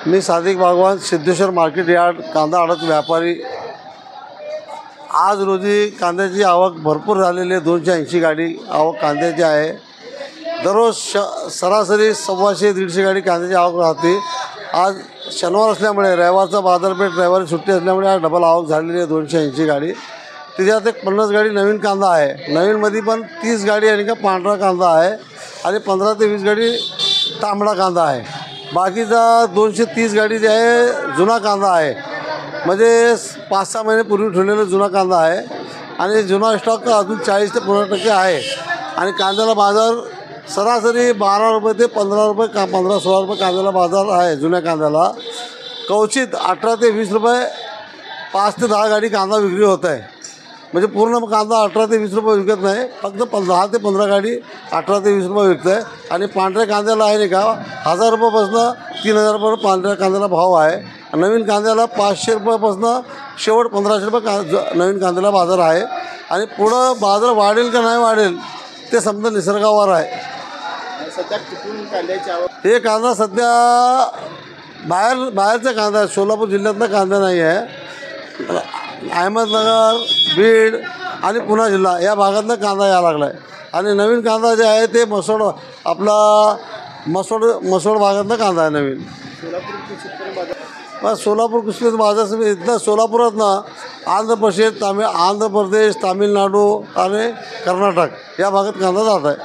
मी Sadiq Bagwan, Siddheshwar market yard, कांदा आडत व्यापारी। आज रोजी कांद्याची आवक भरपूर झालेली आहे। 280 गाडी आवक कांद्याची आहे। दररोज सरासरी 125-150 गाडी कांद्याची आवक राहते। आज शनिवार असल्यामुळे, रविवारचा बाजारपेठ, रविवारी सुट्टी असल्यामुळे आज डबल आवक झालेली आहे 280 गाडी। त्याच्यात एक 50 गाडी नवीन कांदा आहे। नवीनमध्ये पण 30 गाडी आणि का पांढरा कांदा आहे आणि 15 ते 20 गाडी तांबडा कांदा आहे। बाकीचा 230 गाडी जे आहे जुना कांदा आहे, म्हणजे 5-6 महिने पूर्वी ठेवलेला जुना कांदा आहे आणि जुना स्टॉक अजून 40% ते 15% आहे। आणि कांद्याला बाजार सरासरी 12 रुपये ते 15 रुपये 15-16 रुपये कांद्याला बाजार आहे जुन्या कांद्याला। कवचित 18 ते 20 रुपये 5 ते 10 गाडी कांदा विक्री होत आहे। म्हणजे पूर्ण कांदा 18 ते 20 रुपये विकत नाही, फक्त 10 ते 15 गाडी 18 ते 20 रुपये विकत आहे। आणि पांढऱ्या कांद्याला आहे नाही का 1000 रुपयापासून 3000 रुपये पांढऱ्या कांद्याला भाव आहे। नवीन कांद्याला 500 रुपयापासून शेवट 1500 रुपये नवीन कांद्याला बाजार आहे। आणि पुढं बाजार वाढेल का नाही वाढेल ते समजा निसर्गावर आहे। सध्या कुठून कांद्याची आवक? हे कांदा सध्या बाहेरचा कांदा आहे, सोलापूर जिल्ह्यातला कांदा नाही आहे। अहमदनगर, बीड आणि पुणे जिल्हा या भागातला कांदा यायला लागला आहे। आणि नवीन कांदा जे आहे ते मसोड, आपला मसोड भागातला कांदा आहे नवीन। सोलापूर कृषी बाजार इथं सोलापुरात ना आंध्र प्रदेश, तामिळनाडू आणि कर्नाटक या भागात कांदा जात आहे।